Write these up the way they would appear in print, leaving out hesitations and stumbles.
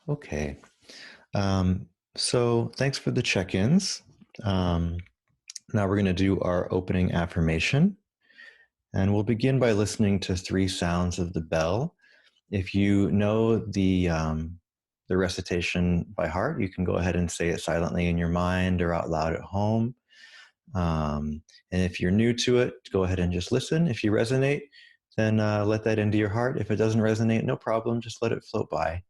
Okay. Um, so thanks for the check-ins. Um, Now we're going to do our opening affirmation, and we'll begin by listening to 3 sounds of the bell. If you know the recitation by heart, you can go ahead and say it silently in your mind or out loud at home. And if you're new to it, go ahead and just listen. If you resonate, then let that into your heart. If it doesn't resonate, no problem. Just let it float by.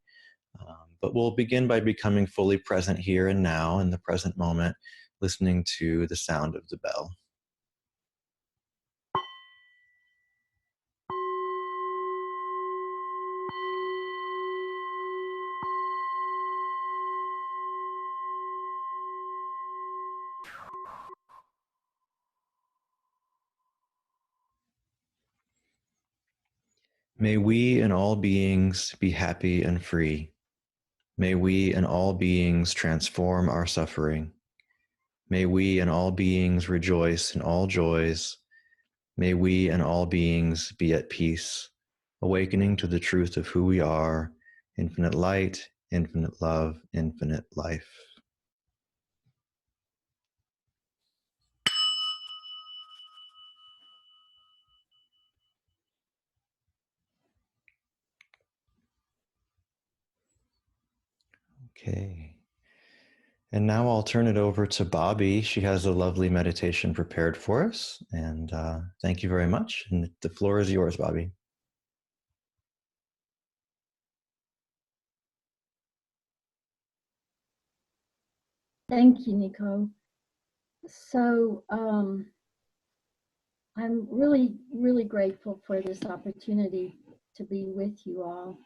But we'll begin by becoming fully present here and now in the present moment, listening to the sound of the bell. May we and all beings be happy and free. May we and all beings transform our suffering. May we and all beings rejoice in all joys. May we and all beings be at peace, awakening to the truth of who we are, infinite light, infinite love, infinite life. Okay. And now I'll turn it over to Bobbie. She has a lovely meditation prepared for us. And thank you very much. And the floor is yours, Bobbie. Thank you, Nico. So I'm really, really grateful for this opportunity to be with you all.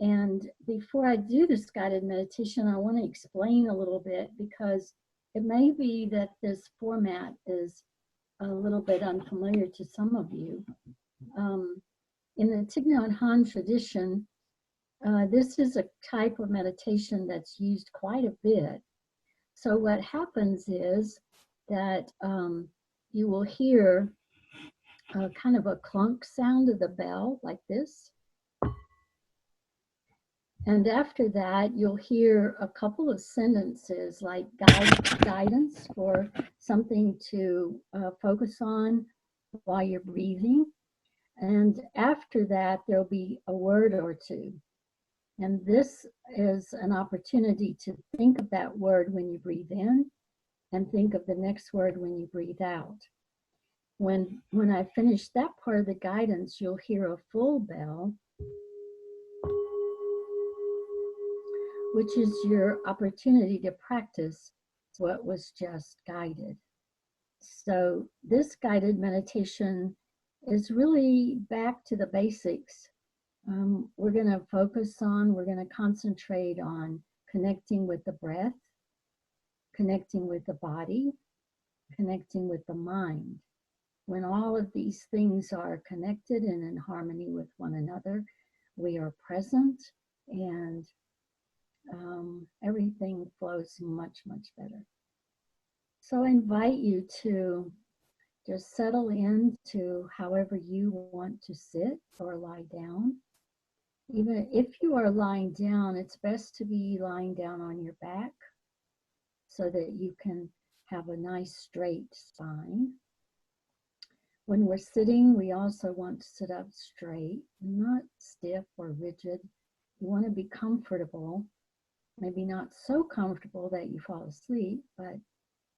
And before I do this guided meditation, I want to explain a little bit because it may be that this format is a little bit unfamiliar to some of you. In the Thich Nhat Hanh tradition, this is a type of meditation that's used quite a bit. So what happens is that you will hear kind of a clunk sound of the bell like this. And after that, you'll hear a couple of sentences like guidance for something to focus on while you're breathing. And after that, there'll be a word or two. And this is an opportunity to think of that word when you breathe in and think of the next word when you breathe out. When I finish that part of the guidance, you'll hear a full bell, which is your opportunity to practice what was just guided. So this guided meditation is really back to the basics. We're going to concentrate on connecting with the breath, connecting with the body, connecting with the mind. When all of these things are connected and in harmony with one another, we are present and everything flows much, much better. So I invite you to just settle into however you want to sit or lie down. Even if you are lying down, it's best to be lying down on your back so that you can have a nice straight spine. When we're sitting, we also want to sit up straight, not stiff or rigid. You want to be comfortable, maybe not so comfortable that you fall asleep, but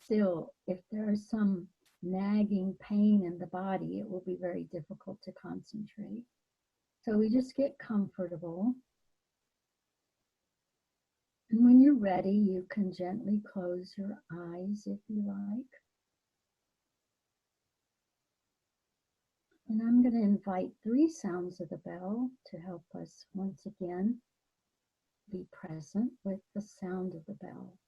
still, if there is some nagging pain in the body, it will be very difficult to concentrate. So we just get comfortable. And when you're ready, you can gently close your eyes if you like. And I'm going to invite 3 sounds of the bell to help us once again be present with the sound of the bell.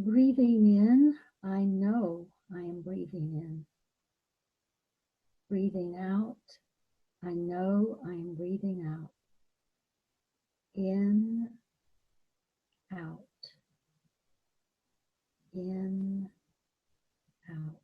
Breathing in, I know I am breathing in. Breathing out, I know I am breathing out. In, out. In, out.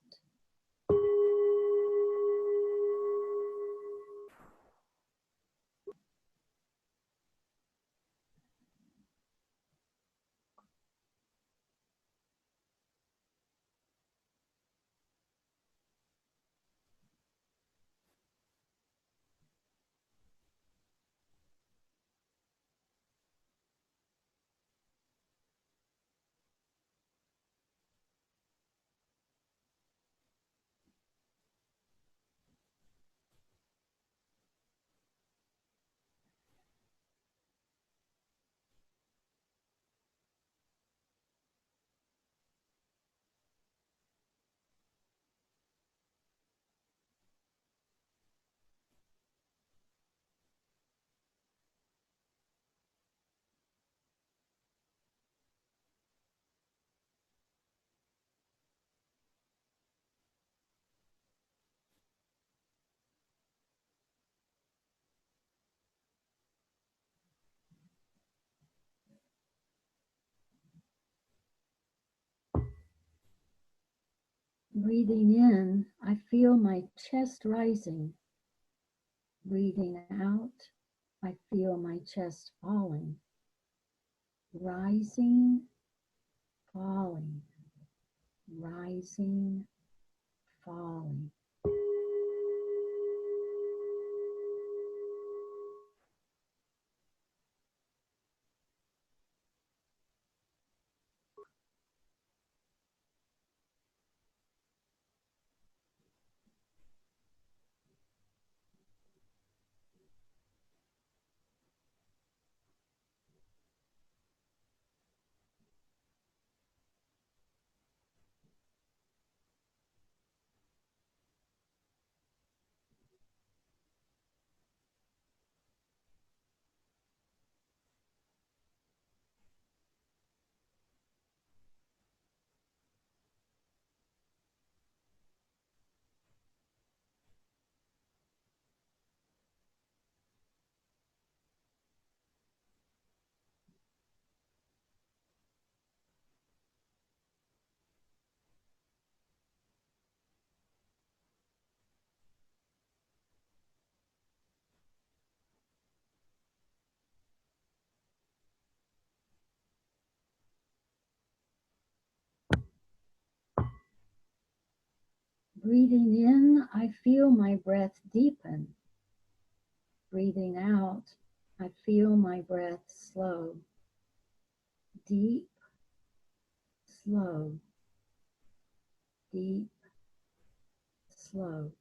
Breathing in, I feel my chest rising. Breathing out, I feel my chest falling. Rising, falling. Rising, falling. Breathing in, I feel my breath deepen. Breathing out, I feel my breath slow. Deep, slow. Deep, slow.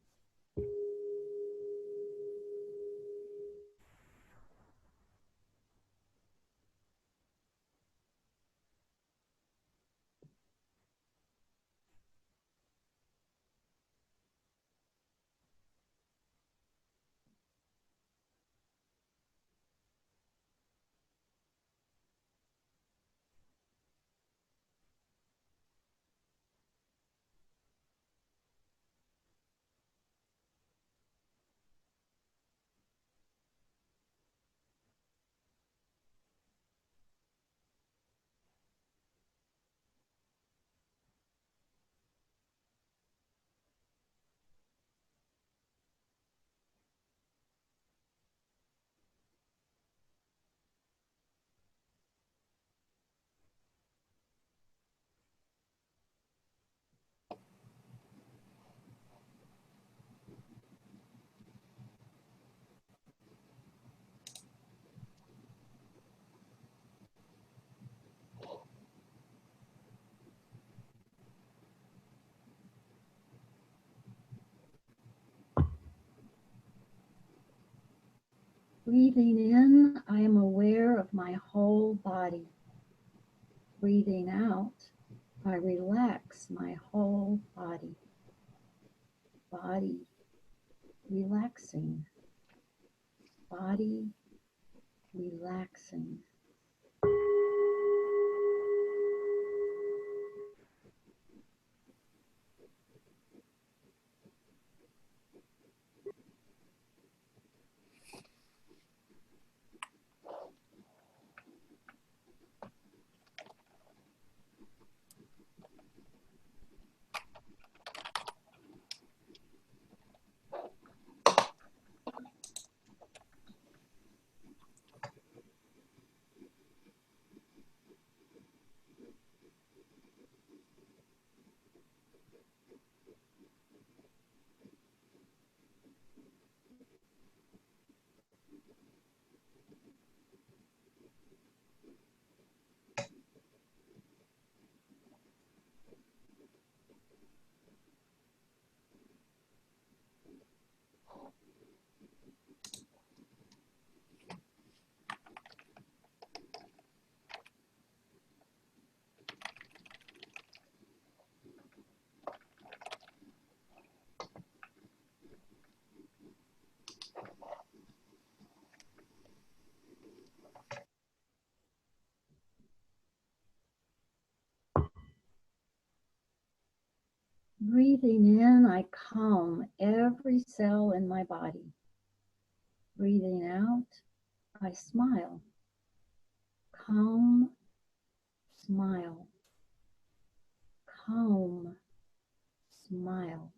Breathing in, I am aware of my whole body. Breathing out, I relax my whole body. Body relaxing. Body relaxing. Breathing in, I calm every cell in my body. Breathing out, I smile. Calm, smile. Calm, smile.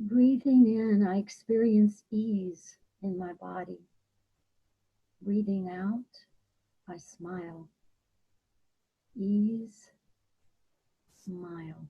Breathing in, I experience ease in my body. Breathing out, I smile. Ease, smile.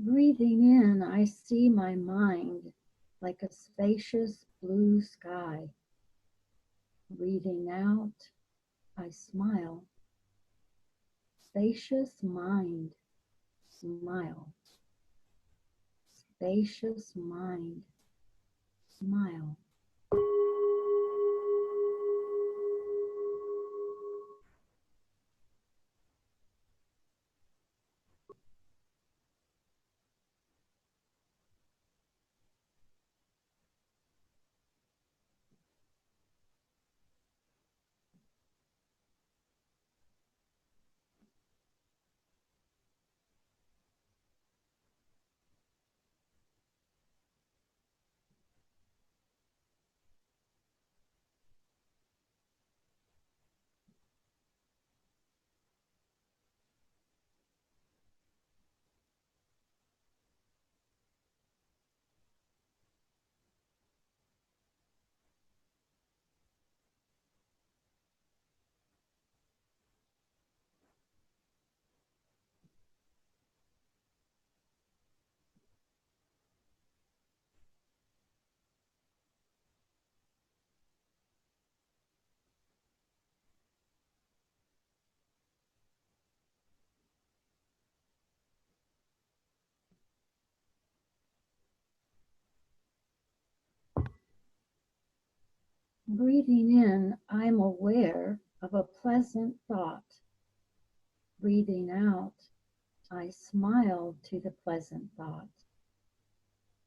Breathing in, I see my mind like a spacious blue sky. Breathing out, I smile. Spacious mind, smile. Spacious mind, smile. Breathing in, I'm aware of a pleasant thought. Breathing out, I smile to the pleasant thought.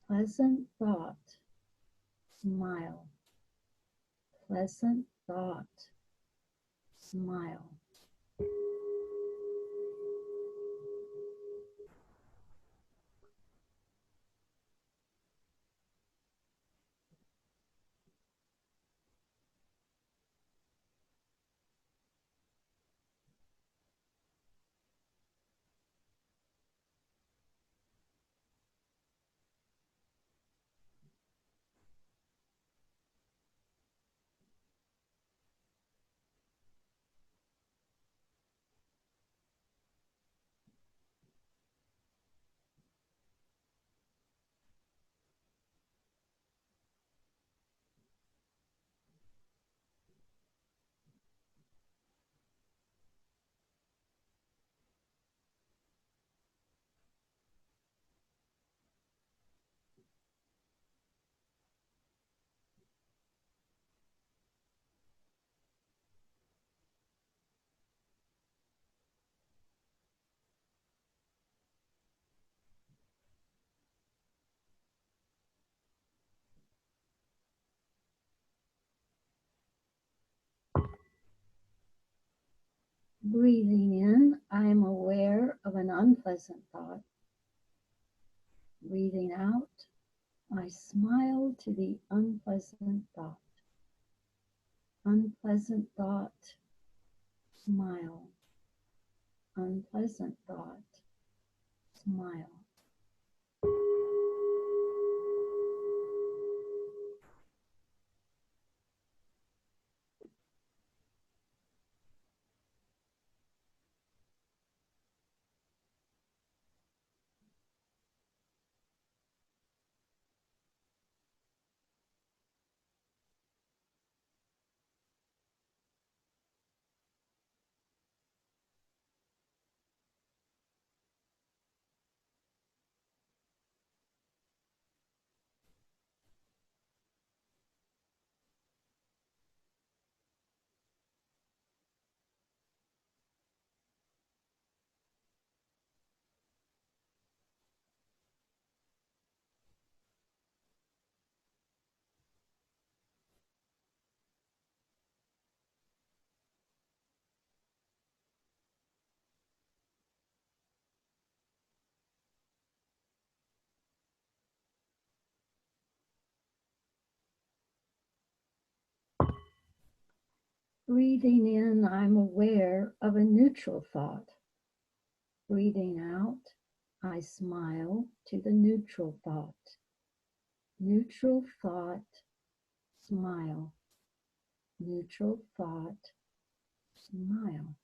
Pleasant thought, smile. Pleasant thought, smile. Breathing in, I am aware of an unpleasant thought. Breathing out, I smile to the unpleasant thought. Unpleasant thought, smile. Unpleasant thought, smile. Breathing in, I'm aware of a neutral thought. Breathing out, I smile to the neutral thought. Neutral thought, smile. Neutral thought, smile.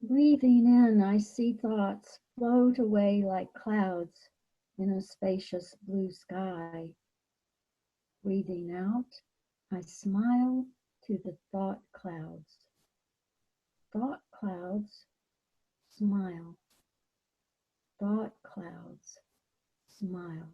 Breathing in, I see thoughts float away like clouds in a spacious blue sky. Breathing out, I smile to the thought clouds. Thought clouds, smile. Thought clouds, smile.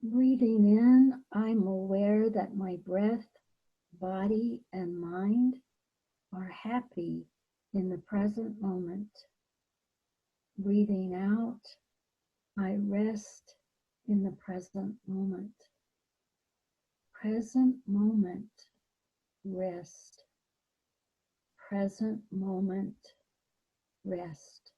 Breathing in, I'm aware that my breath, body, and mind are happy in the present moment. Breathing out, I rest in the present moment. Present moment, rest. Present moment, rest.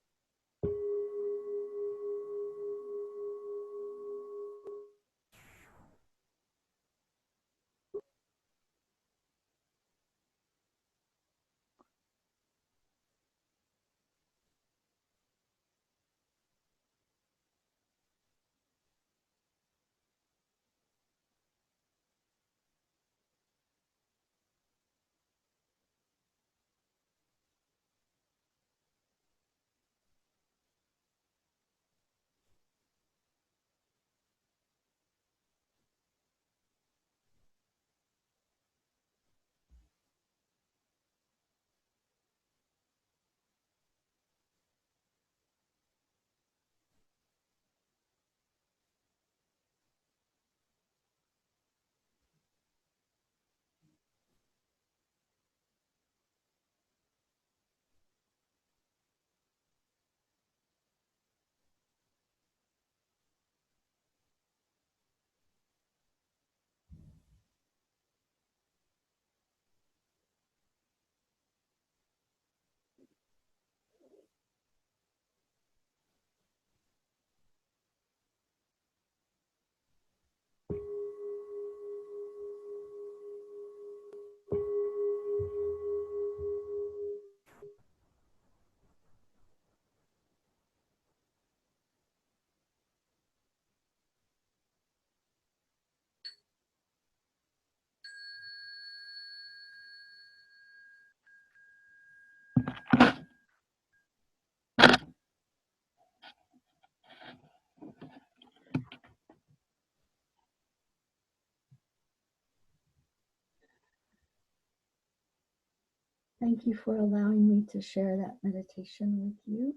Thank you for allowing me to share that meditation with you.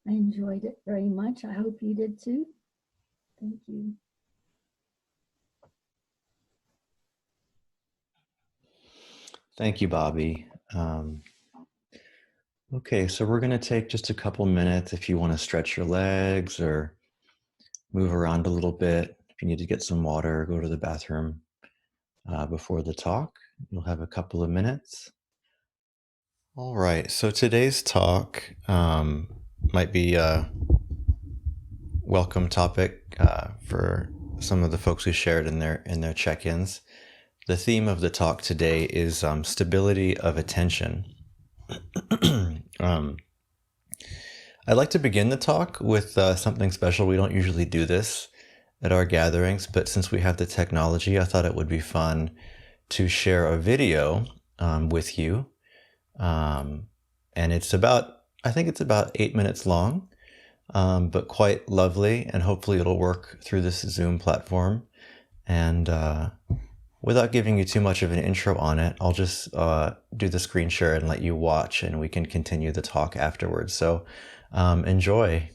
I enjoyed it very much. I hope you did too. Thank you. Thank you, Bobbie. Okay, so we're going to take just a couple minutes if you want to stretch your legs or move around a little bit. If you need to get some water, go to the bathroom before the talk. You'll have a couple of minutes. All right, so today's talk might be a welcome topic for some of the who shared in their check-ins. The theme of the talk today is stability of attention. I'd like to begin the talk with something special. We don't usually do this at our gatherings, but since we have the technology, I thought it would be fun to share a video with you. And I think it's about 8 minutes long, but quite lovely, and hopefully it'll work through this Zoom platform. And without giving you too much of an intro on it, I'll just do the screen share and let you watch, and we can continue the talk afterwards. So enjoy.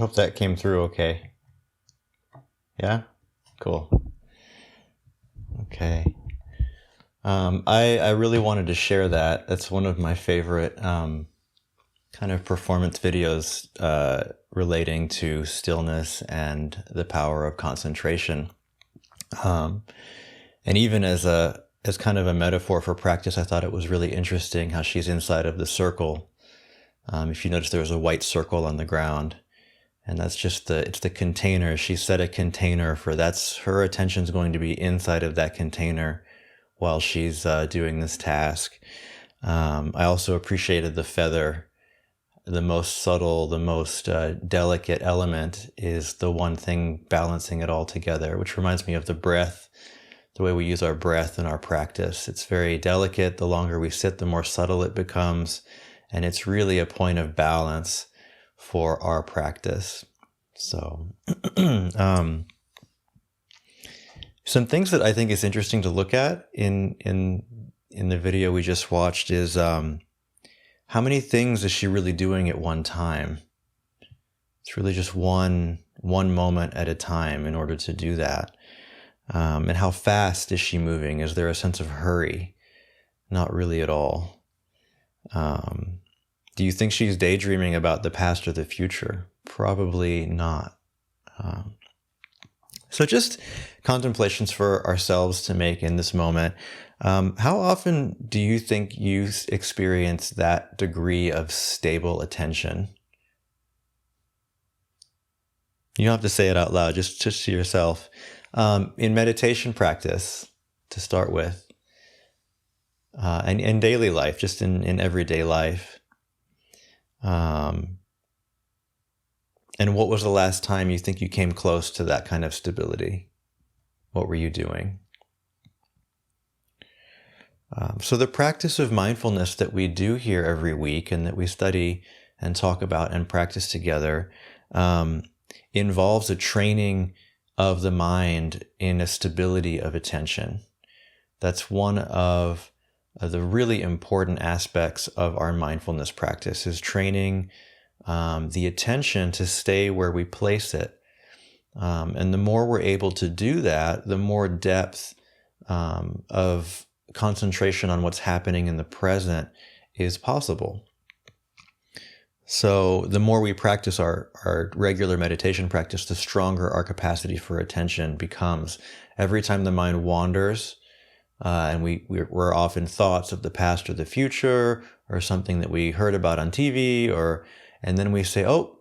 hope that came through okay. Yeah? Cool. Okay. I really wanted to share that. That's one of my favorite kind of performance videos relating to stillness and the power of concentration. And even as kind of a metaphor for practice, I thought it was really interesting how she's inside of the circle. If you notice, there was a white circle on the ground, and that's just it's the container. She set a container for that's her attention's going to be inside of that container while she's doing this task. I also appreciated the feather. The most subtle, the most delicate element is the one thing balancing it all together, which reminds me of the breath, the way we use our breath in our practice. It's very delicate. The longer we sit, the more subtle it becomes. And it's really a point of balance for our practice. So some things that I think is interesting to look at in the video we just watched is how many things is she really doing at one time? It's really just one moment at a time in order to do that. And how fast is she moving? Is there a sense of hurry? Not really at all. Do you think she's daydreaming about the past or the future? Probably not. So just contemplations for ourselves to make in this moment. How often do you think you experience that degree of stable attention? You don't have to say it out loud, just to yourself. In meditation practice, to start with, and in daily life, just in everyday life. And what was the last time you think you came close to that kind of stability? What were you doing? So the practice of mindfulness that we do here every week and that we study and talk about and practice together involves a training of the mind in a stability of attention. That's one of the really important aspects of our mindfulness practice, is training the attention to stay where we place it. And the more we're able to do that, the more depth of concentration on what's happening in the present is possible. So the more we practice our regular meditation practice, the stronger our capacity for attention becomes. Every time the mind wanders, and we're off in thoughts of the past or the future or something that we heard about on TV, and then we say, oh,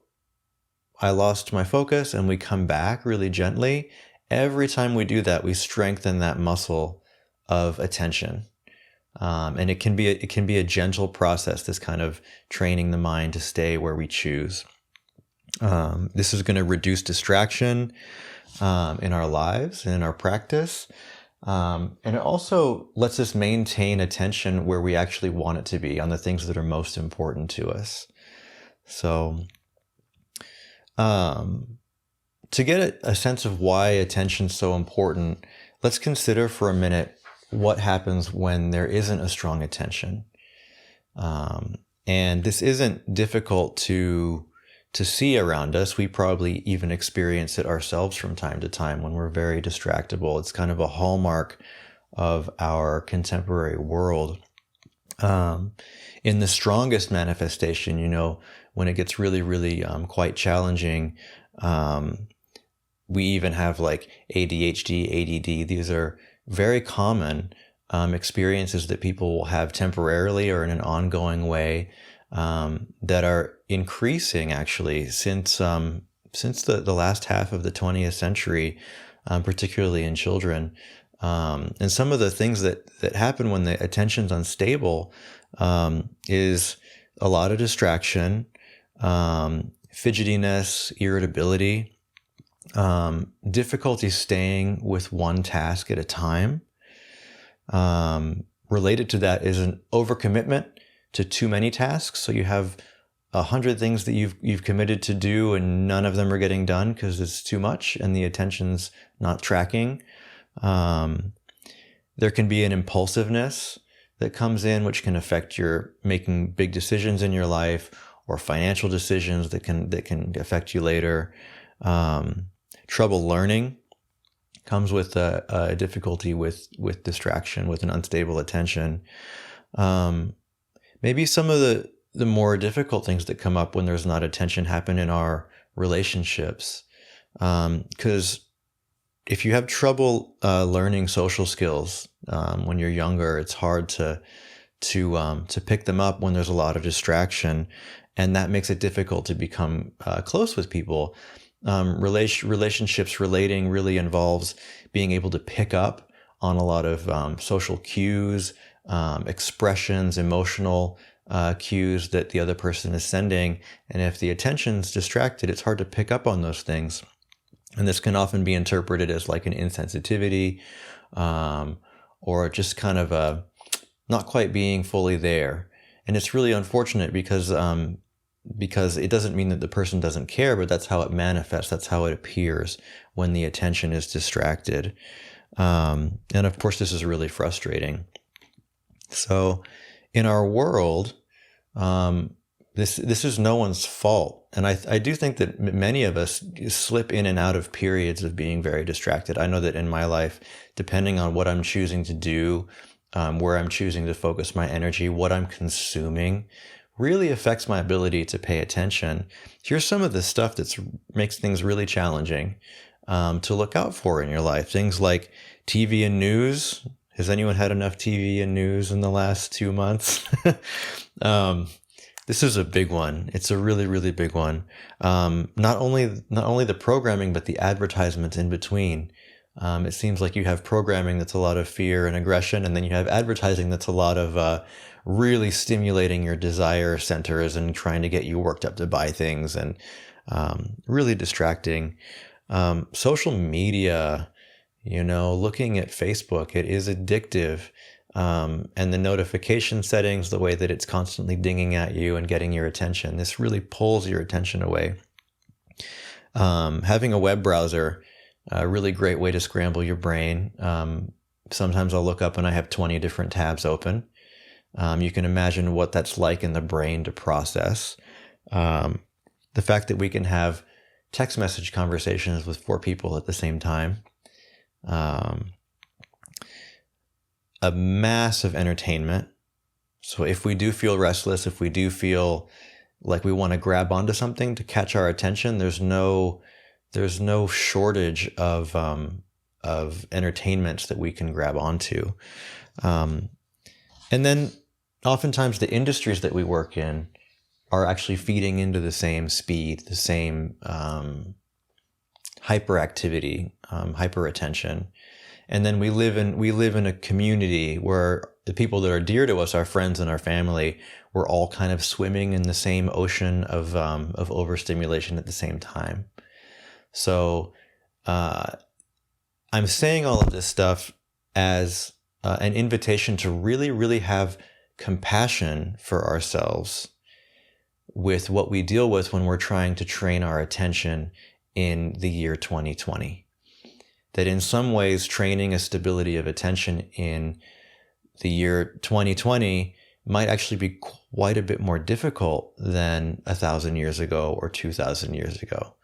I lost my focus, and we come back really gently. Every time we do that, we strengthen that muscle of attention. And it can be a gentle process, this kind of training the mind to stay where we choose. This is going to reduce distraction in our lives and in our practice. And it also lets us maintain attention where we actually want it to be, on the things that are most important to us. So to get a sense of why attention's so important, let's consider for a minute what happens when there isn't a strong attention. And this isn't difficult to see around us. We probably even experience it ourselves from time to time when we're very distractible. It's kind of a hallmark of our contemporary world. In the strongest manifestation, when it gets really, really quite challenging, we even have like ADHD, ADD. These are very common experiences that people will have temporarily or in an ongoing way, that are increasing actually since the last half of the 20th century, particularly in children. And some of the things that happen when the attention's unstable is a lot of distraction, fidgetiness, irritability, difficulty staying with one task at a time. Related to that is an overcommitment to too many tasks. So you have 100 things that you've committed to do, and none of them are getting done because it's too much and the attention's not tracking. There can be an impulsiveness that comes in, which can affect your making big decisions in your life, or financial decisions that can affect you later. Trouble learning comes with a difficulty with distraction, with an unstable attention. Maybe some of the more difficult things that come up when there's not attention happen in our relationships. Because if you have trouble learning social skills when you're younger, it's hard to pick them up when there's a lot of distraction, and that makes it difficult to become close with people. Relationships relating really involves being able to pick up on a lot of social cues, expressions, emotional cues that the other person is sending. And if the attention's distracted, it's hard to pick up on those things. And this can often be interpreted as like an insensitivity, or just kind of a not quite being fully there. And it's really unfortunate because it doesn't mean that the person doesn't care, but that's how it manifests. That's how it appears when the attention is distracted. And of course, this is really frustrating. So in our world, this is no one's fault. And I do think that many of us slip in and out of periods of being very distracted. I know that in my life, depending on what I'm choosing to do, where I'm choosing to focus my energy, what I'm consuming, really affects my ability to pay attention. Here's some of the stuff that makes things really challenging to look out for in your life. Things like TV and news. Has anyone had enough TV and news in the last 2 months? This is a big one. It's a really, really big one. Not only the programming, but the advertisements in between. It seems like you have programming that's a lot of fear and aggression, and then you have advertising that's a lot of really stimulating your desire centers and trying to get you worked up to buy things, and really distracting. Social media, looking at Facebook, it is addictive. And the notification settings, the way that it's constantly dinging at you and getting your attention, this really pulls your attention away. Having a web browser, a really great way to scramble your brain. Sometimes I'll look up and I have 20 different tabs open. You can imagine what that's like in the brain to process. The fact that we can have text message conversations with 4 people at the same time. A massive entertainment. So if we do feel restless, if we do feel like we want to grab onto something to catch our attention, there's no shortage of entertainments that we can grab onto. And then oftentimes the industries that we work in are actually feeding into the same speed, the same hyperactivity, hyper attention. And then we live in a community where the people that are dear to us, our friends and our family, we're all kind of swimming in the same ocean of overstimulation at the same time. So I'm saying all of this stuff as an invitation to really, really have compassion for ourselves with what we deal with when we're trying to train our attention in the year 2020. That in some ways, training a stability of attention in the year 2020 might actually be quite a bit more difficult than 1,000 years ago or 2,000 years ago.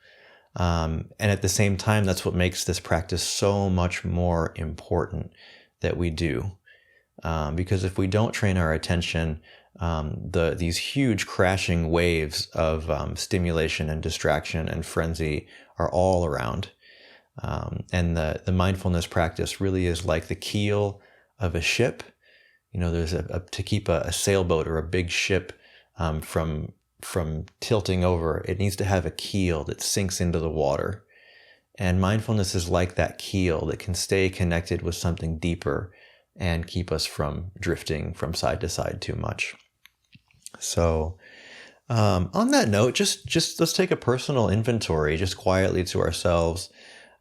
And at the same time, that's what makes this practice so much more important that we do. Because if we don't train our attention, these huge crashing waves of stimulation and distraction and frenzy are all around. And the mindfulness practice really is like the keel of a ship. There's to keep a sailboat or a big ship from tilting over, it needs to have a keel that sinks into the water. And mindfulness is like that keel that can stay connected with something deeper and keep us from drifting from side to side too much. So on that note, just let's take a personal inventory, just quietly to ourselves.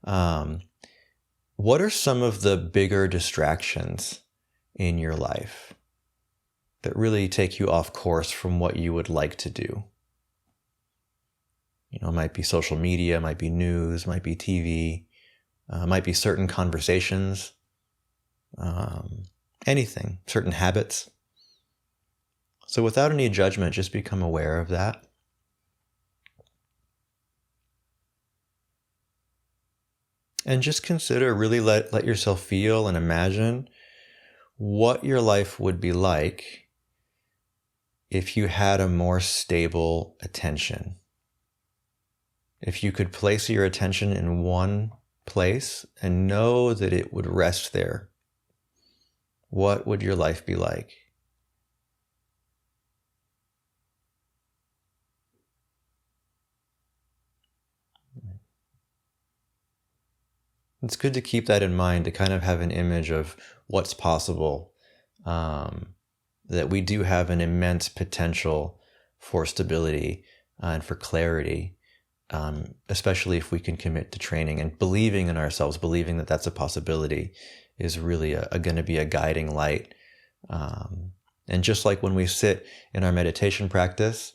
What are some of the bigger distractions in your life that really take you off course from what you would like to do? It might be social media, might be news, might be TV, might be certain conversations, anything, certain habits. So without any judgment, just become aware of that And just consider, really let yourself feel and imagine what your life would be like if you had a more stable attention. If you could place your attention in one place and know that it would rest there, what would your life be like? It's good to keep that in mind, to kind of have an image of what's possible, that we do have an immense potential for stability and for clarity, especially if we can commit to training, and believing in ourselves, believing that that's a possibility is really going to be a guiding light. And just like when we sit in our meditation practice,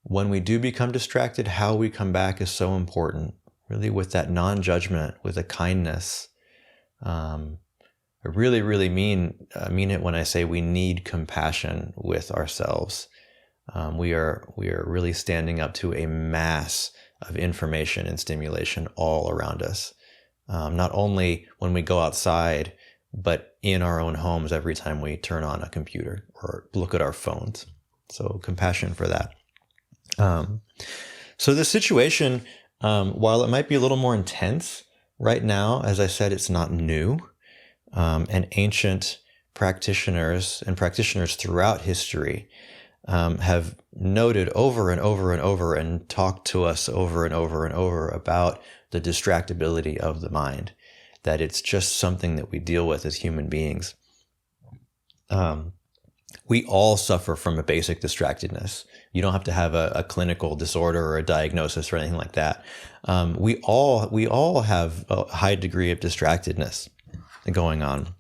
when we do become distracted, how we come back is so important. Really, with that non-judgment, with a kindness. I really, really mean it when I say we need compassion with ourselves. We are really standing up to a mass of information and stimulation all around us. Not only when we go outside, but in our own homes every time we turn on a computer or look at our phones. So compassion for that. So the situation, while it might be a little more intense right now, as I said, it's not new. And ancient practitioners and practitioners throughout history have noted over and over and over and talked to us over and over and over about the distractibility of the mind, that it's just something that we deal with as human beings. We all suffer from a basic distractedness. You don't have to have a clinical disorder or a diagnosis or anything like that. We all have a high degree of distractedness going on.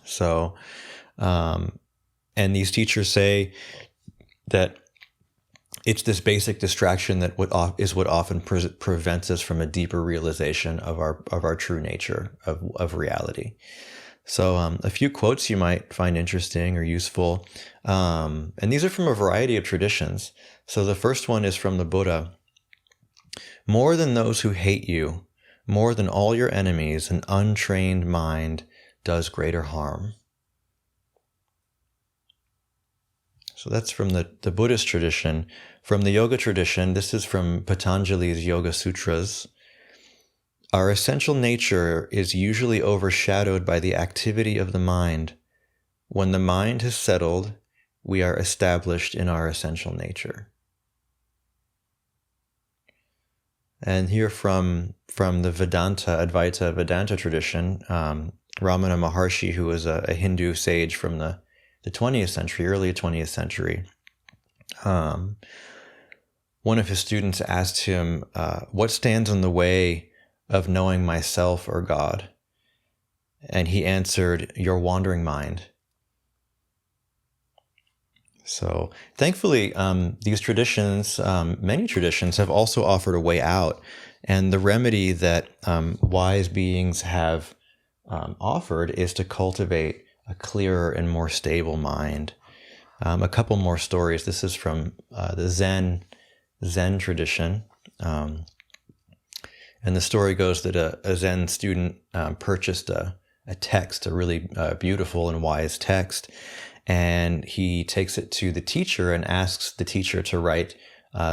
So, and these teachers say that it's this basic distraction that is what often prevents us from a deeper realization of our true nature of reality. So a few quotes you might find interesting or useful. And these are from a variety of traditions. So the first one is from the Buddha. More than those who hate you, more than all your enemies, an untrained mind does greater harm. So that's from the Buddhist tradition. From the yoga tradition, this is from Patanjali's Yoga Sutras. Our essential nature is usually overshadowed by the activity of the mind. When the mind has settled, we are established in our essential nature. And here from the Advaita Vedanta tradition, Ramana Maharshi, who was a Hindu sage from the 20th century, early 20th century, one of his students asked him, what stands in the way of knowing myself or God? And he answered, your wandering mind. So thankfully, these traditions, many traditions, have also offered a way out. And the remedy that wise beings have offered is to cultivate a clearer and more stable mind. A couple more stories. This is from the Zen tradition. And the story goes that a Zen student purchased a text, a really beautiful and wise text, and he takes it to the teacher and asks the teacher to write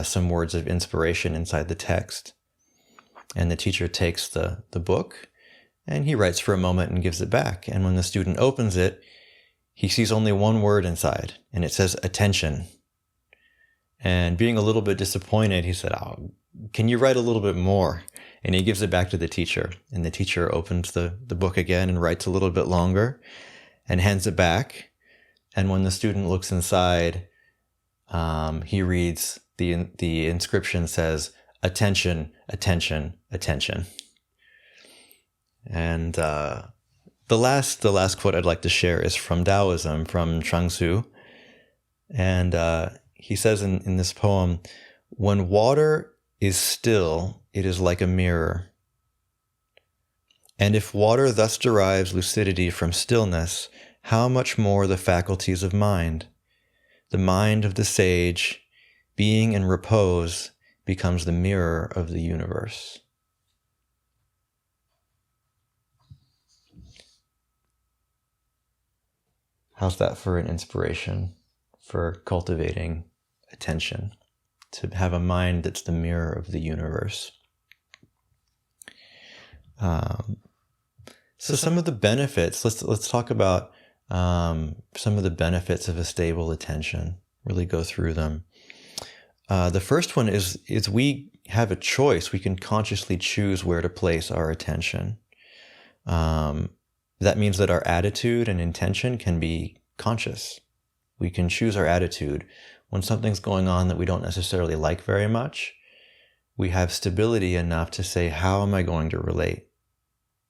some words of inspiration inside the text. And the teacher takes the book, and he writes for a moment and gives it back. And when the student opens it, he sees only one word inside, and it says attention. And being a little bit disappointed, he said, can you write a little bit more? And he gives it back to the teacher. And the teacher opens the book again and writes a little bit longer and hands it back. And when the student looks inside, he reads the inscription says, attention, attention, attention. And the last quote I'd like to share is from Taoism, from Chuang Tzu. And he says in this poem, when water is still, it is like a mirror. And if water thus derives lucidity from stillness, how much more the faculties of mind? The mind of the sage, being in repose, becomes the mirror of the universe. How's that for an inspiration for cultivating attention, to have a mind that's the mirror of the universe? So some of the benefits, let's talk about some of the benefits of a stable attention, really go through them. The first one is we have a choice. We can consciously choose where to place our attention. That means that our attitude and intention can be conscious. We can choose our attitude. When something's going on that we don't necessarily like very much, we have stability enough to say, how am I going to relate?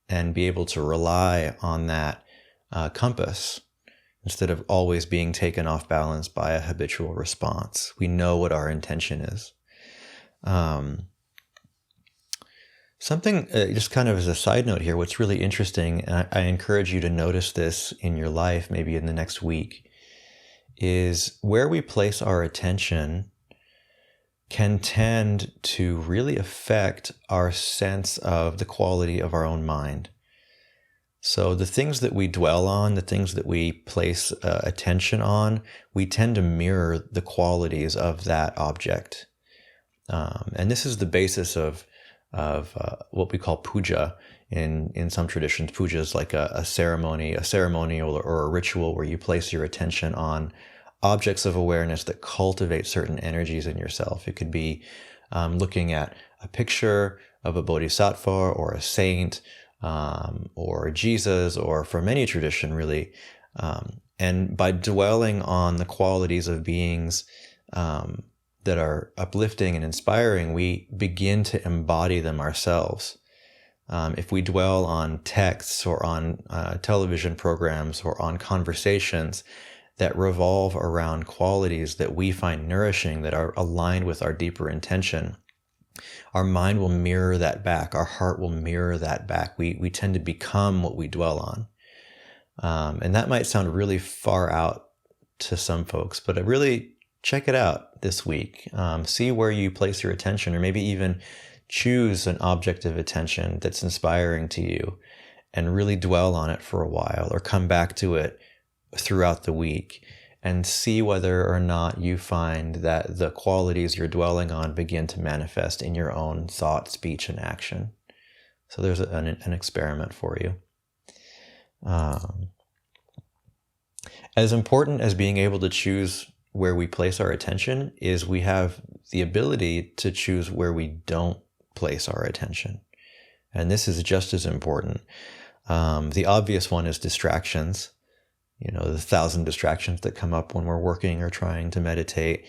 And be able to rely on that compass instead of always being taken off balance by a habitual response. We know what our intention is. Something, just kind of as a side note here, what's really interesting, and I encourage you to notice this in your life, maybe in the next week, is where we place our attention can tend to really affect our sense of the quality of our own mind. So the things that we dwell on, the things that we place attention on, we tend to mirror the qualities of that object. And this is the basis of what we call puja in some traditions. Puja is like a ceremonial or a ritual where you place your attention on objects of awareness that cultivate certain energies in yourself. It could be looking at a picture of a bodhisattva or a saint, or Jesus, or from any tradition really. And by dwelling on the qualities of beings that are uplifting and inspiring, we begin to embody them ourselves. If we dwell on texts or on television programs or on conversations that revolve around qualities that we find nourishing, that are aligned with our deeper intention, our mind will mirror that back. Our heart will mirror that back. We tend to become what we dwell on. And that might sound really far out to some folks, but really check it out this week. See where you place your attention, or maybe even choose an object of attention that's inspiring to you and really dwell on it for a while, or come back to it throughout the week and see whether or not you find that the qualities you're dwelling on begin to manifest in your own thought, speech, and action. So there's an experiment for you. As important as being able to choose where we place our attention is we have the ability to choose where we don't place our attention. And this is just as important. The obvious one is distractions. The 1,000 distractions that come up when we're working or trying to meditate.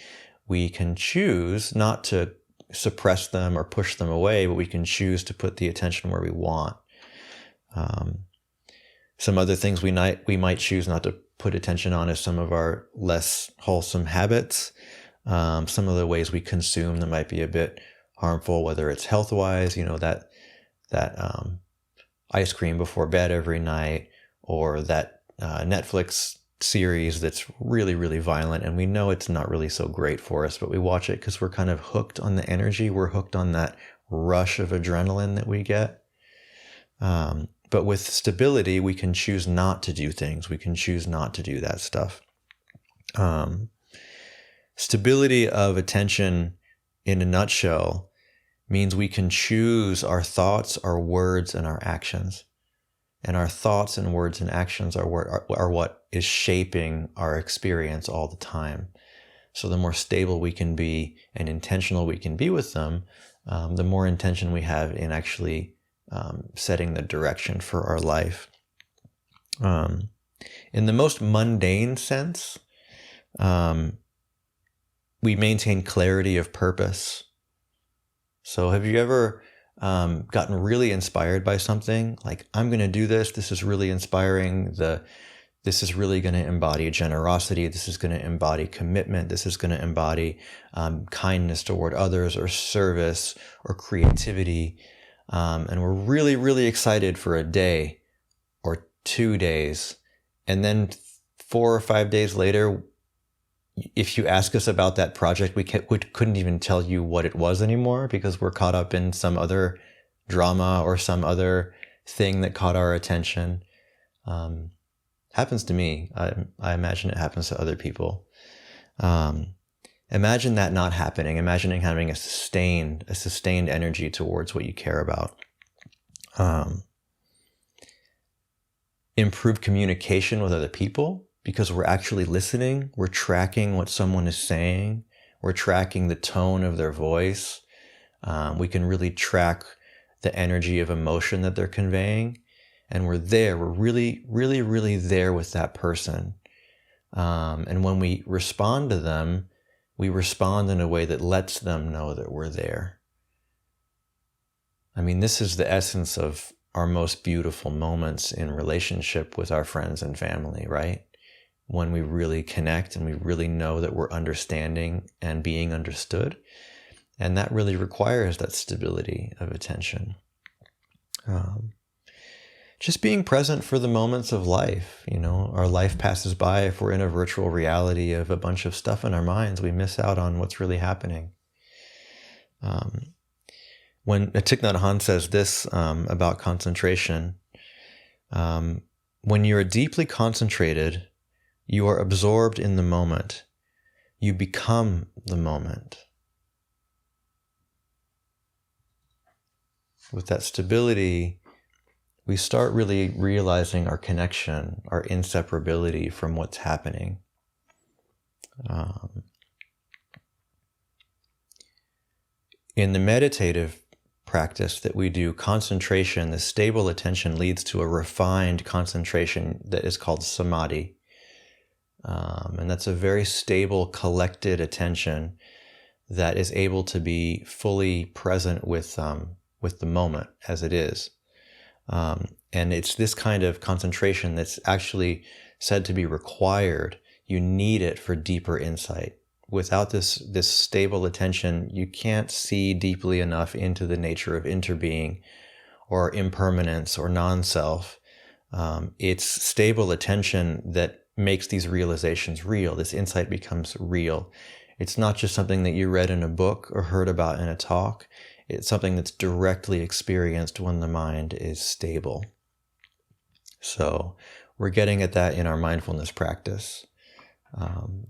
We can choose not to suppress them or push them away, but we can choose to put the attention where we want. Some other things we might choose not to put attention on is some of our less wholesome habits, some of the ways we consume that might be a bit harmful, whether it's health-wise, that ice cream before bed every night, or that Netflix series that's really, really violent, and we know it's not really so great for us, but we watch it because we're kind of hooked on the energy. We're hooked on that rush of adrenaline that we get. But with stability, we can choose not to do things. We can choose not to do that stuff. Stability of attention, in a nutshell, means we can choose our thoughts, our words, and our actions. And our thoughts and words and actions are what is shaping our experience all the time. So the more stable we can be and intentional we can be with them, the more intention we have in actually setting the direction for our life. In the most mundane sense, we maintain clarity of purpose. So have you ever gotten really inspired by something? Like, I'm going to do this. This is really inspiring. This is really going to embody generosity. This is going to embody commitment. This is going to embody kindness toward others, or service, or creativity. And we're really, really excited for a day or 2 days. And then 4 or 5 days later, if you ask us about that project, we couldn't even tell you what it was anymore, because we're caught up in some other drama or some other thing that caught our attention. Happens to me. I imagine it happens to other people. Imagine that not happening. Imagining having a sustained energy towards what you care about. Improve communication with other people because we're actually listening. We're tracking what someone is saying. We're tracking the tone of their voice. We can really track the energy of emotion that they're conveying. And we're there. We're really, really, really there with that person. And when we respond to them, we respond in a way that lets them know that we're there. I mean, this is the essence of our most beautiful moments in relationship with our friends and family, right? When we really connect and we really know that we're understanding and being understood. And that really requires that stability of attention. Just being present for the moments of life. You know, our life passes by. If we're in a virtual reality of a bunch of stuff in our minds, we miss out on what's really happening. When Thich Nhat Hanh says this about concentration, when you are deeply concentrated, you are absorbed in the moment. You become the moment. With that stability, we start really realizing our connection, our inseparability from what's happening. In the meditative practice that we do, concentration, the stable attention leads to a refined concentration that is called samadhi. And that's a very stable, collected attention that is able to be fully present with the moment as it is. And it's this kind of concentration that's actually said to be required. You need it for deeper insight. Without this stable attention, you can't see deeply enough into the nature of interbeing or impermanence or non-self. It's stable attention that makes these realizations real. This insight becomes real. It's not just something that you read in a book or heard about in a talk. It's something that's directly experienced when the mind is stable. So we're getting at that in our mindfulness practice.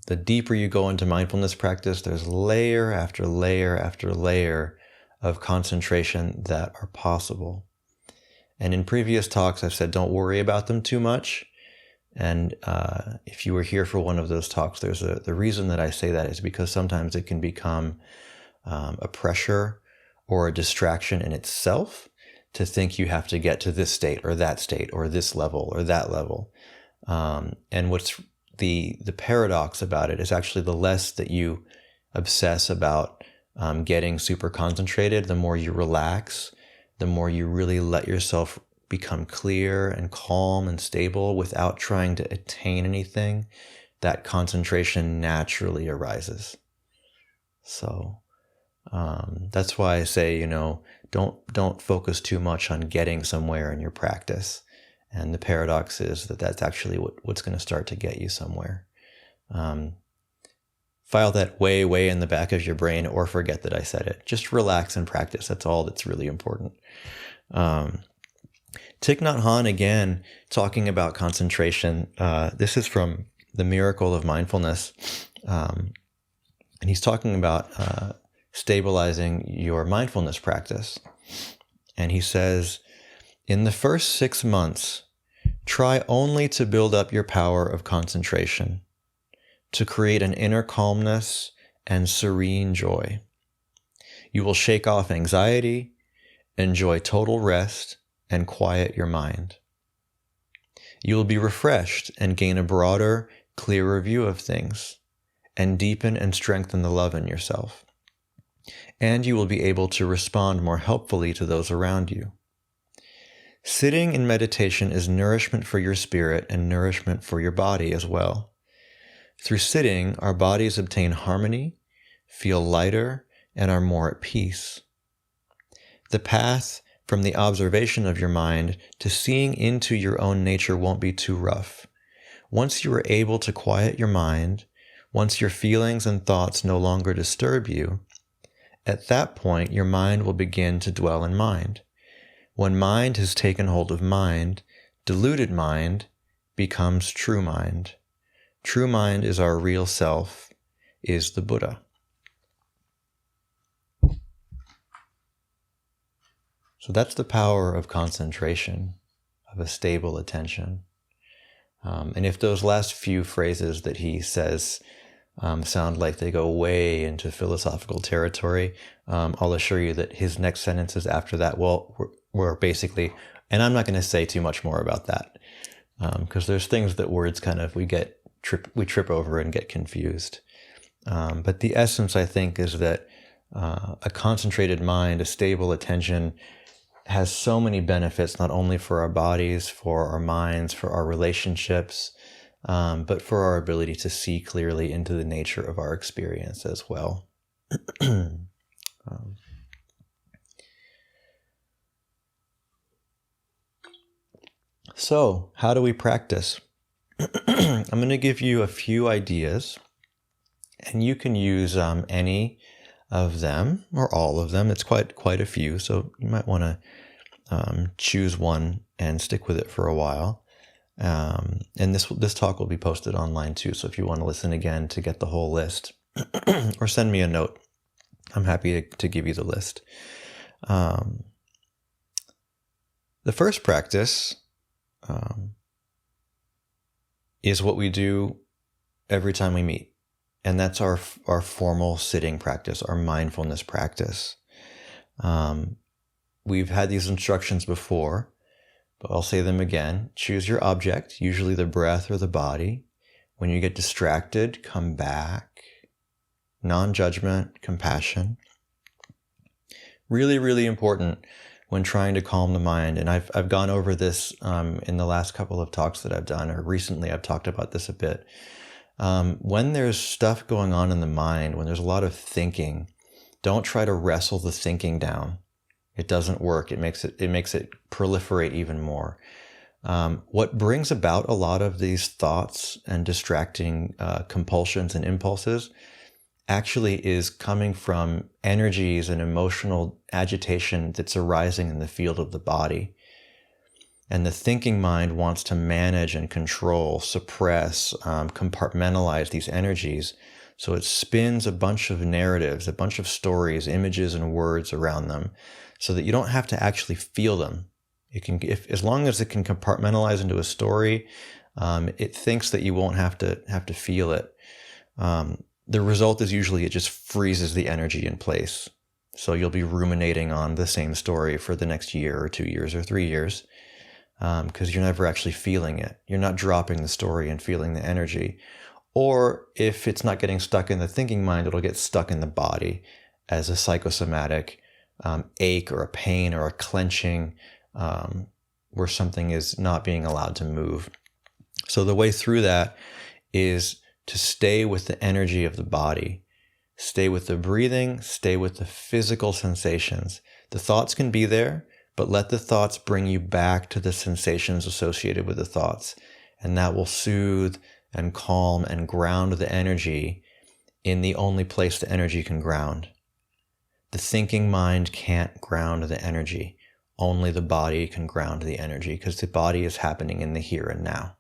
The deeper you go into mindfulness practice, there's layer after layer after layer of concentration that are possible. And in previous talks, I've said, don't worry about them too much. And if you were here for one of those talks, the reason that I say that is because sometimes it can become a pressure or a distraction in itself to think you have to get to this state or this level or that level. And what's the paradox about it is actually the less that you obsess about getting super concentrated, the more you relax, the more you really let yourself become clear and calm and stable without trying to attain anything, that concentration naturally arises. So that's why I say, don't focus too much on getting somewhere in your practice. And the paradox is that that's actually what's going to start to get you somewhere. File that way, way in the back of your brain or forget that I said it. Just relax and practice. That's all that's really important. Thich Nhat Hanh, again, talking about concentration. This is from The Miracle of Mindfulness. And he's talking about stabilizing your mindfulness practice. And he says, in the first 6 months, try only to build up your power of concentration, to create an inner calmness and serene joy. You will shake off anxiety, enjoy total rest, and quiet your mind. You will be refreshed and gain a broader, clearer view of things, and deepen and strengthen the love in yourself. And you will be able to respond more helpfully to those around you. Sitting in meditation is nourishment for your spirit and nourishment for your body as well. Through sitting, our bodies obtain harmony, feel lighter, and are more at peace. The path from the observation of your mind to seeing into your own nature won't be too rough. Once you are able to quiet your mind, once your feelings and thoughts no longer disturb you, at that point your mind will begin to dwell in mind. When mind has taken hold of mind, deluded mind becomes true mind. True mind is our real self, is the Buddha. So that's the power of concentration, of a stable attention. And if those last few phrases that he says sound like they go way into philosophical territory, I'll assure you that his next sentences after that, were basically, and I'm not going to say too much more about that, because there's things that words kind of we trip over and get confused. But the essence, I think, is that a concentrated mind, a stable attention, has so many benefits, not only for our bodies, for our minds, for our relationships, but for our ability to see clearly into the nature of our experience as well. So, how do we practice? I'm going to give you a few ideas, and you can use any of them or all of them. It's quite a few, so you might want to choose one and stick with it for a while. And this talk will be posted online too, so if you want to listen again to get the whole list, or send me a note, I'm happy to give you the list. The first practice is what we do every time we meet. And that's our formal sitting practice, our mindfulness practice. We've had these instructions before, but I'll say them again. Choose your object, usually the breath or the body. When you get distracted, come back. Non-judgment, compassion. Really, really important when trying to calm the mind. And I've gone over this in the last couple of talks that I've done, or recently I've talked about this a bit. When there's stuff going on in the mind, when there's a lot of thinking, don't try to wrestle the thinking down. It doesn't work. It makes it proliferate even more. What brings about a lot of these thoughts and distracting compulsions and impulses actually is coming from energies and emotional agitation that's arising in the field of the body. And the thinking mind wants to manage and control, suppress, compartmentalize these energies. So it spins a bunch of narratives, a bunch of stories, images, and words around them, so that you don't have to actually feel them. It can, as long as it can compartmentalize into a story, it thinks that you won't have to feel it. The result is usually it just freezes the energy in place. So you'll be ruminating on the same story for the next year or 2 years or 3 years. Because you're never actually feeling it. You're not dropping the story and feeling the energy. Or if it's not getting stuck in the thinking mind, it'll get stuck in the body as a psychosomatic ache or a pain or a clenching where something is not being allowed to move. So the way through that is to stay with the energy of the body. Stay with the breathing, stay with the physical sensations. The thoughts can be there, but let the thoughts bring you back to the sensations associated with the thoughts. And that will soothe and calm and ground the energy in the only place the energy can ground. The thinking mind can't ground the energy. Only the body can ground the energy, because the body is happening in the here and now,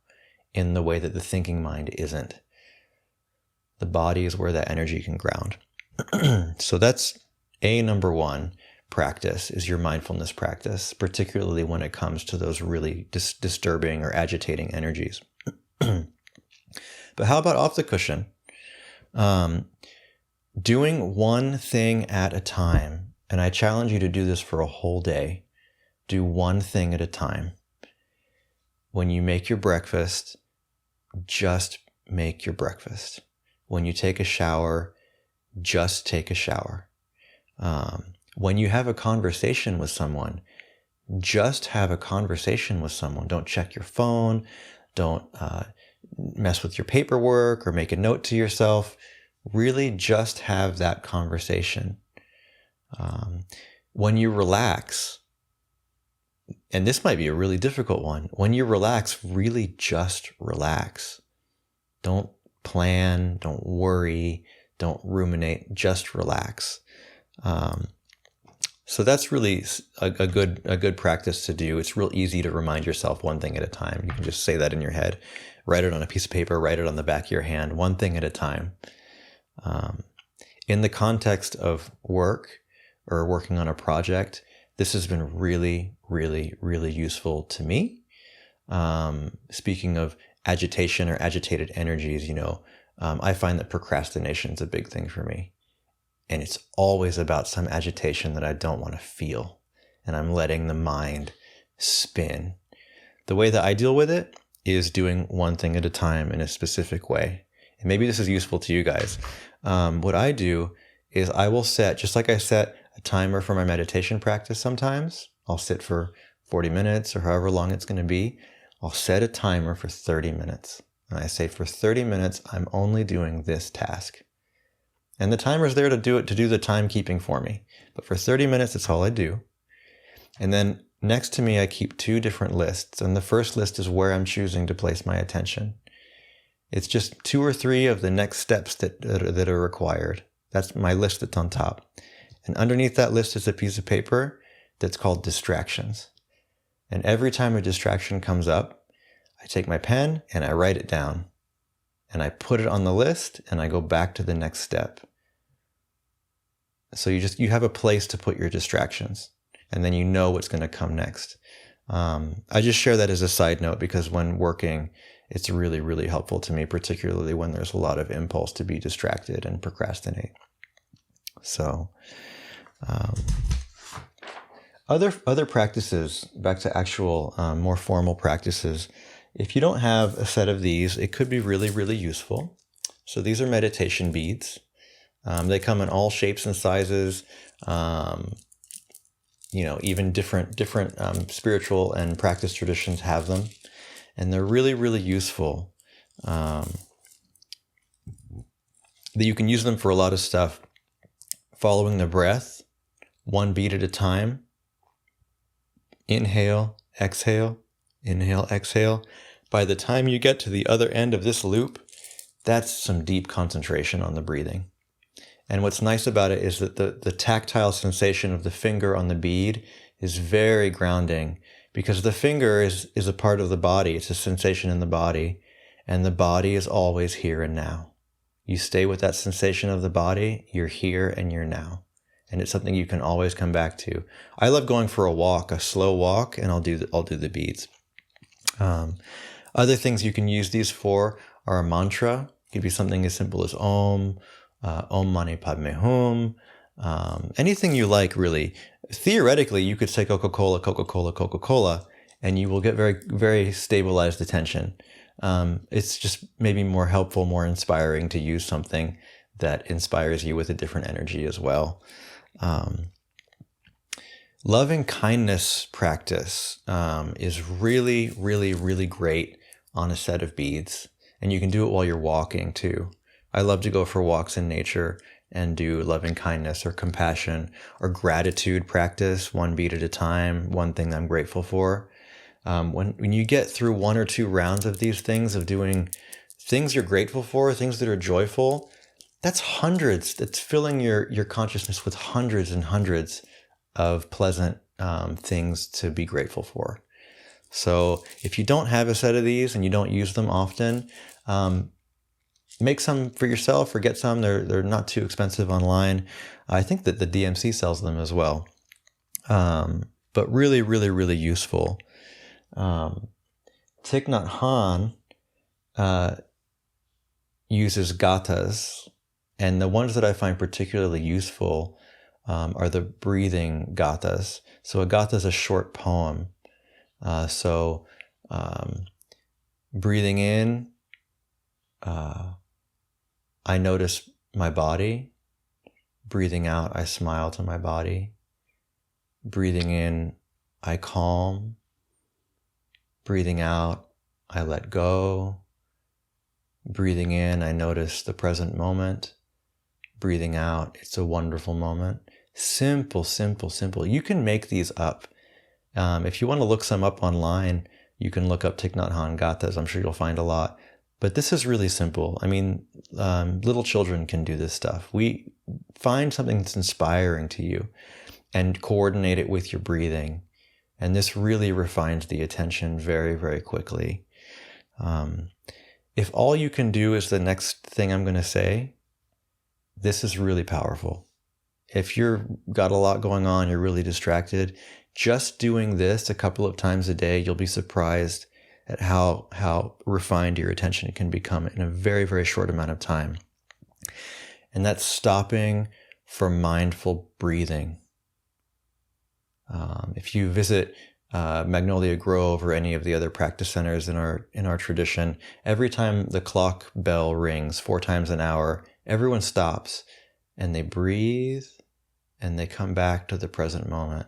in the way that the thinking mind isn't. The body is where that energy can ground. So that's number one practice, is your mindfulness practice, particularly when it comes to those really disturbing or agitating energies. But how about off the cushion? Doing one thing at a time. And I challenge you to do this for a whole day. Do one thing at a time. When you make your breakfast, just make your breakfast. When you take a shower, just take a shower. When you have a conversation with someone, just have a conversation with someone. Don't check your phone. Don't mess with your paperwork or make a note to yourself. Really just have that conversation. When you relax, and this might be a really difficult one, when you relax, really just relax. Don't plan, don't worry, don't ruminate, just relax. So that's really a good practice to do. It's real easy to remind yourself one thing at a time. You can just say that in your head, write it on a piece of paper, write it on the back of your hand, one thing at a time. In the context of work or working on a project, this has been really, really, really useful to me. Speaking of agitation or agitated energies, I find that procrastination is a big thing for me. And it's always about some agitation that I don't want to feel. And I'm letting the mind spin. The way that I deal with it is doing one thing at a time in a specific way. And maybe this is useful to you guys. What I do is I will set, just like I set a timer for my meditation practice sometimes, I'll sit for 40 minutes or however long it's going to be. I'll set a timer for 30 minutes. And I say for 30 minutes, I'm only doing this task. And the timer's there to do the timekeeping for me. But for 30 minutes, that's all I do. And then next to me, I keep two different lists. And the first list is where I'm choosing to place my attention. It's just 2 or 3 of the next steps that are required. That's my list that's on top. And underneath that list is a piece of paper that's called distractions. And every time a distraction comes up, I take my pen and I write it down. And I put it on the list and I go back to the next step. So you have a place to put your distractions, and then you know what's going to come next. I just share that as a side note because when working, it's really, really helpful to me, particularly when there's a lot of impulse to be distracted and procrastinate. So other practices, back to actual more formal practices. If you don't have a set of these, it could be really, really useful. So these are meditation beads. They come in all shapes and sizes. Even different spiritual and practice traditions have them. And they're really, really useful. That you can use them for a lot of stuff. Following the breath, one beat at a time. Inhale, exhale. Inhale, exhale. By the time you get to the other end of this loop, that's some deep concentration on the breathing. And what's nice about it is that the tactile sensation of the finger on the bead is very grounding because the finger is a part of the body. It's a sensation in the body, and the body is always here and now. You stay with that sensation of the body, you're here and you're now. And it's something you can always come back to. I love going for a walk, a slow walk, and I'll do the beads. Other things you can use these for are a mantra. It could be something as simple as Om, Om Mani Padme Hum, anything you like, really. Theoretically, you could say Coca-Cola, Coca-Cola, Coca-Cola, and you will get very, very stabilized attention. It's just maybe more helpful, more inspiring to use something that inspires you with a different energy as well. Loving kindness practice is really, really, really great on a set of beads. And you can do it while you're walking too. I love to go for walks in nature and do loving kindness or compassion or gratitude practice, one bead at a time, one thing I'm grateful for. When you get through 1 or 2 rounds of these things, of doing things you're grateful for, things that are joyful, that's hundreds. That's filling your consciousness with hundreds and hundreds of pleasant things to be grateful for. So if you don't have a set of these and you don't use them often, make some for yourself or get some. They're not too expensive online. I think that the DMC sells them as well. But really, really, really useful. Thich Nhat Hanh uses gathas, and the ones that I find particularly useful are the breathing gathas. So a gatha is a short poem. Breathing in, I notice my body. Breathing out, I smile to my body. Breathing in, I calm. Breathing out, I let go. Breathing in, I notice the present moment. Breathing out, it's a wonderful moment. Simple, simple, simple. You can make these up. If you want to look some up online, you can look up Thich Nhat Hanh gathas. I'm sure you'll find a lot. But this is really simple. I mean, little children can do this stuff. We find something that's inspiring to you. and coordinate it with your breathing. And this really refines the attention very, very quickly. If all you can do is the next thing I'm going to say, this is really powerful. If you've got a lot going on, you're really distracted, just doing this a couple of times a day, you'll be surprised at how refined your attention can become in a very, very short amount of time. And that's stopping for mindful breathing. If you visit Magnolia Grove or any of the other practice centers in our tradition, every time the clock bell rings 4 times an hour, everyone stops and they breathe and they come back to the present moment.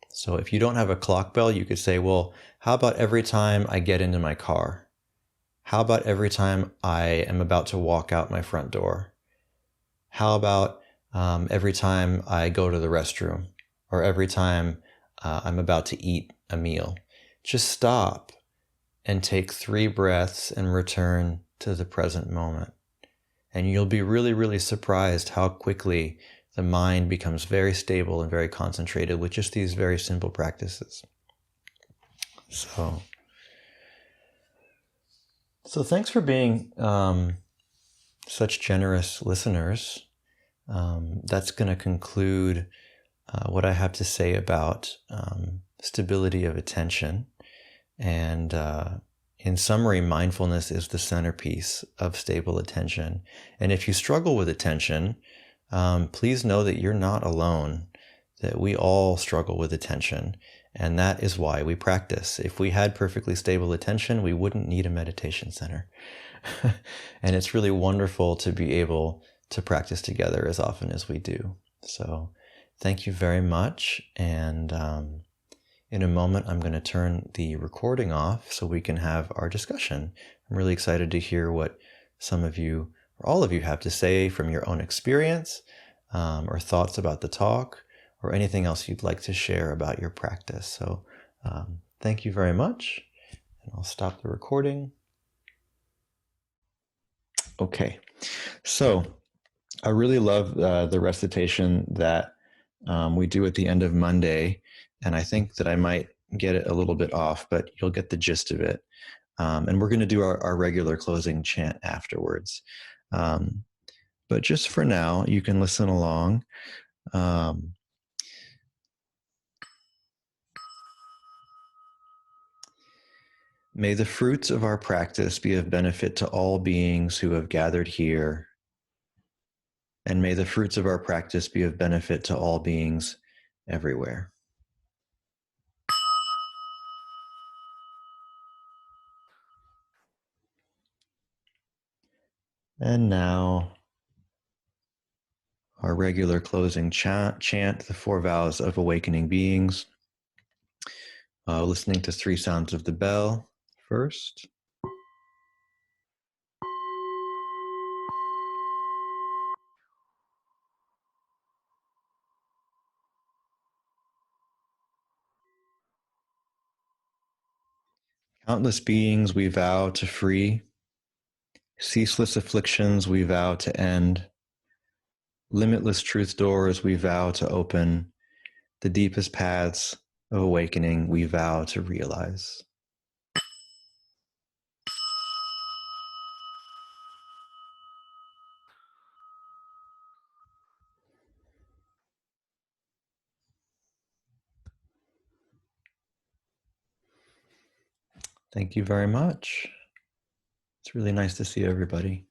So if you don't have a clock bell, you could say, well, how about every time I get into my car? How about every time I am about to walk out my front door? How about every time I go to the restroom, or every time I'm about to eat a meal? Just stop and take 3 breaths and return to the present moment. And you'll be really, really surprised how quickly the mind becomes very stable and very concentrated with just these very simple practices. So thanks for being such generous listeners. That's going to conclude what I have to say about stability of attention. And in summary, mindfulness is the centerpiece of stable attention. And if you struggle with attention, please know that you're not alone, that we all struggle with attention. And that is why we practice. If we had perfectly stable attention, we wouldn't need a meditation center. And it's really wonderful to be able to practice together as often as we do. So thank you very much. And in a moment, I'm going to turn the recording off so we can have our discussion. I'm really excited to hear what some of you or all of you have to say from your own experience, or thoughts about the talk, or anything else you'd like to share about your practice. So thank you very much. And I'll stop the recording. Okay. So I really love the recitation that we do at the end of Monday. And I think that I might get it a little bit off, but you'll get the gist of it. And we're going to do our regular closing chant afterwards. But just for now, you can listen along. May the fruits of our practice be of benefit to all beings who have gathered here. And may the fruits of our practice be of benefit to all beings everywhere. And now, our regular closing chant, the 4 vows of awakening beings. Listening to 3 sounds of the bell first. Countless beings we vow to free. Ceaseless afflictions we vow to end. Limitless truth doors we vow to open. The deepest paths of awakening we vow to realize. Thank you very much. It's really nice to see everybody.